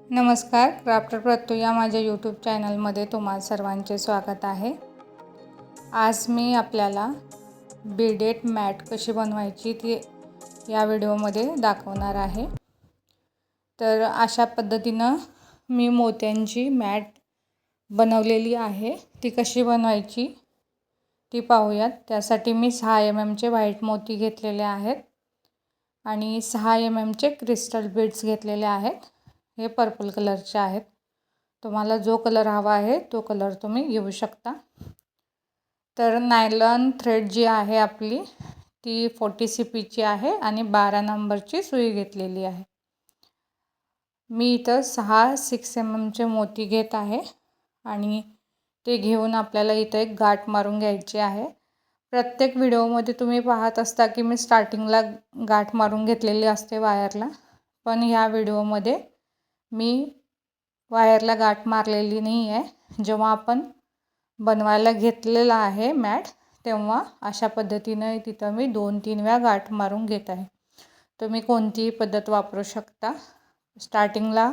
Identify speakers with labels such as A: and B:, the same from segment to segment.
A: नमस्कार, क्राफ्टर प्रत्यू या माझ्या यूट्यूब चॅनलमध्ये तुम्हा सर्वांचे स्वागत आहे। आज मी आपल्याला बीडेड मॅट कशी बनवायची ती या व्हिडिओमध्ये दाखवणार आहे। तर अशा पद्धतीनं मी मोत्यांची मॅट बनवलेली आहे। ती कशी बनवायची ती पाहूयात। त्यासाठी मी 6 mm चे व्हाईट मोती घेतलेले आहेत आणि 6 mm चे क्रिस्टल बीड्स घेतलेले आहेत। हे पर्पल कलरचे आहेत। तुम्हाला जो कलर हवा आहे तो कलर तुम्ही घेऊ शकता। तर नायलॉन थ्रेड जी आहे आपली ती 40 CP ची आहे आणि 12 नंबरची सुई घेतलेली आहे। मी इथं 6 mm चे मोती घेत आहे आणि ते घेऊन आपल्याला इथं एक गाठ मारून घ्यायची आहे। प्रत्येक व्हिडिओमध्ये तुम्ही पाहत असता की मी स्टार्टिंगला गाठ मारून घेतलेली असते वायरला, पण ह्या व्हिडिओमध्ये मी वायरला गाठ मारलेली नाही आहे। जेव्हा आपण बनवायला घेतलेला आहे मॅट तेव्हा अशा पद्धतीने तिथं मी 2-3 वेळा गाठ मारून घेत आहे। तुम्ही कोणतीही पद्धत वापरू शकता। स्टार्टिंगला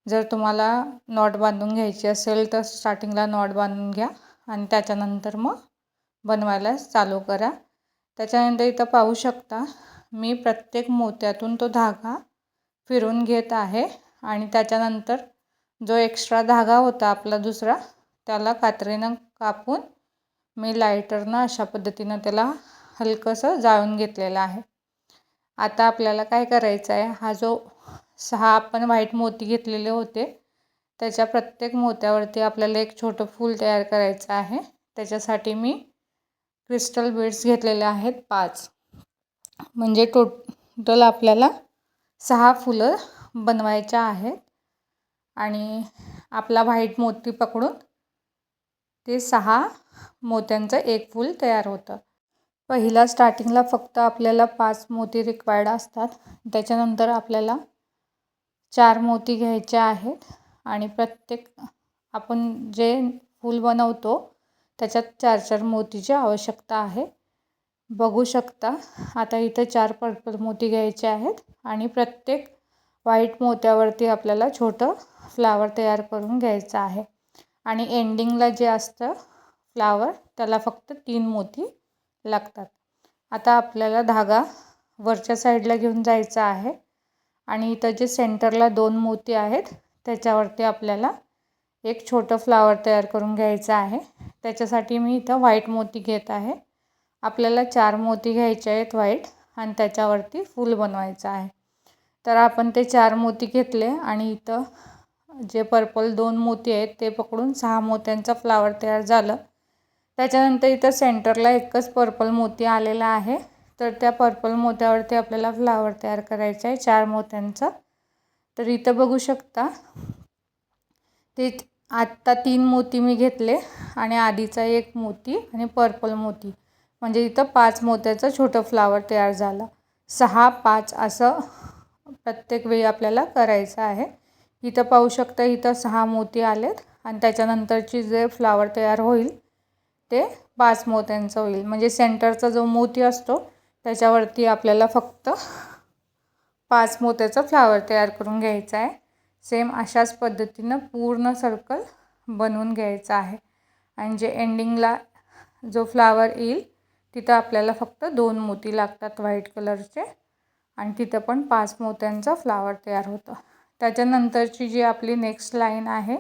A: जर तुम्हाला नॉट बांधून घ्यायची असेल तर स्टार्टिंगला नॉट बांधून घ्या आणि त्याच्यानंतर मग बनवायला चालू करा। त्याच्यानंतर इथं पाहू शकता मी प्रत्येक मोत्यातून तो धागा फिरून घेत आहे आणि त्याच्यानंतर जो एक्स्ट्रा धागा होता आपला दुसरा त्याला कात्रीनं कापून मी लायटरनं अशा पद्धतीनं त्याला हलकंसं जाळून घेतलेलं आहे। आता आपल्याला काय करायचं आहे, हा जो 6 आपण व्हाईट मोती घेतलेले होते त्याच्या प्रत्येक मोत्यावरती आपल्याला एक छोटं फूल तयार करायचं आहे। त्याच्यासाठी मी क्रिस्टल बीड्स घेतलेले आहेत 5, म्हणजे टोटल आपल्याला 6 फुलं बनवायच्या आहेत आणि आपला व्हाईट मोती पकडून ते 6 मोत्यांचं एक फूल तयार होतं। पहिला स्टार्टिंगला फक्त आपल्याला 5 मोती रिक्वायर्ड असतात। त्याच्यानंतर आपल्याला 4 मोती घ्यायचे आहेत आणि प्रत्येक आपण जे फूल बनवतो त्याच्यात 4-4 मोतीची आवश्यकता आहे। बघू शकता आता इथे 4 पर्पल मोती घ्यायचे आहेत आणि प्रत्येक व्हाईट मोत्यावरती आपल्याला छोटं फ्लावर तयार करून घ्यायचं आहे आणि एंडिंगला जे असतं फ्लावर त्याला फक्त 3 मोती लागतात। आता आपल्याला धागा वरच्या साईडला घेऊन जायचा आहे आणि इथं जे सेंटरला 2 मोती आहेत त्याच्यावरती आपल्याला एक छोटं फ्लावर तयार करून घ्यायचं आहे। त्याच्यासाठी मी इथं व्हाईट मोती घेत आहे। आपल्याला 4 मोती घ्यायचे आहेत व्हाईट आणि त्याच्यावरती फूल बनवायचं आहे। तर आपण ते 4 मोती घेतले आणि इथं जे पर्पल 2 मोती आहेत ते पकडून 6 मोत्यांचा फ्लावर तयार झालं। त्याच्यानंतर इथं सेंटरला एकच पर्पल मोती आलेला आहे, तर त्या पर्पल मोत्यावरती आपल्याला फ्लावर तयार करायचा आहे 4 मोत्यांचा। तर इथं बघू शकता ते आत्ता 3 मोती मी घेतले आणि आधीचा 1 मोती आणि पर्पल मोती, म्हणजे इथं 5 मोत्याचं छोटं फ्लावर तयार झालं। 6-5 असं प्रत्येक वेळी आपल्याला करायचं आहे। इथं पाहू शकता इथं 6 मोती आलेत आणि त्याच्यानंतरची जे फ्लावर तयार होईल ते 5 मोत्यांचं होईल, म्हणजे सेंटरचा जो मोती असतो त्याच्यावरती आपल्याला फक्त 5 मोत्याचा फ्लावर तयार करून घ्यायचा आहे। सेम अशाच पद्धतीनं पूर्ण सर्कल बनवून घ्यायचा आहे आणि जे एंडिंगला जो फ्लावर येईल तिथं आपल्याला फक्त 2 मोती लागतात व्हाईट कलरचे आणि तिथं पण 5 मोत्यांचा फ्लावर तयार होतं। त्याच्यानंतरची जी आपली नेक्स्ट लाईन आहे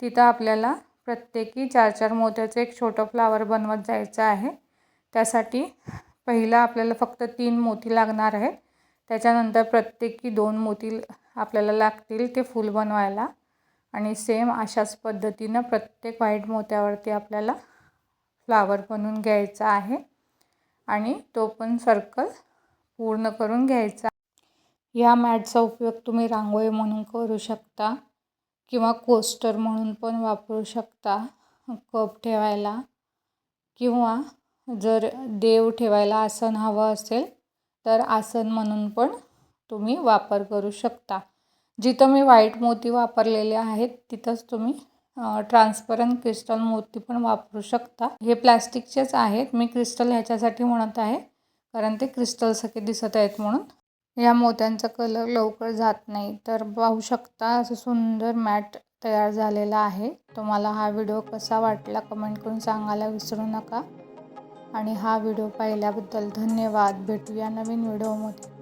A: तिथं आपल्याला प्रत्येकी 4-4 मोत्याचं एक छोटं फ्लावर बनवत जायचं आहे। त्यासाठी पहिला आपल्याला फक्त 3 मोती लागणार आहेत, त्याच्यानंतर प्रत्येकी 2 मोती आपल्याला लागतील ते फूल बनवायला आणि सेम अशाच पद्धतीनं प्रत्येक व्हाईट मोत्यावरती आपल्याला फ्लावर बनवून घ्यायचा आहे आणि तो पण सर्कल पूर्ण करून घ्यायचा। या मॅटचा उपयोग तुम्ही रांगोळी म्हणून करू शकता किंवा कोस्टर म्हणून पण वापरू शकता, कप ठेवायला, किंवा जर देव ठेवायला आसन हवं असेल तर आसन म्हणून पण तुम्ही वापर करू शकता। जिथं मी व्हाईट मोती वापरलेले आहेत तिथंच तुम्ही ट्रान्सपरंट क्रिस्टल मोती पण वापरू शकता। हे प्लास्टिकचेच आहेत, मी क्रिस्टल ह्याच्यासाठी म्हणत आहे कारण ते क्रिस्टलसारखे दिसत आहेत म्हणून। या मोत्यांचा कलर लवकर जात नाही. तर पाहू शकता असं सुंदर मॅट तयार झालेला आहे. तुम्हाला हा व्हिडिओ कसा वाटला कमेंट करून सांगायला विसरू नका. आणि हा व्हिडिओ पाहिल्याबद्दल धन्यवाद. भेटूया नवीन व्हिडिओमध्ये.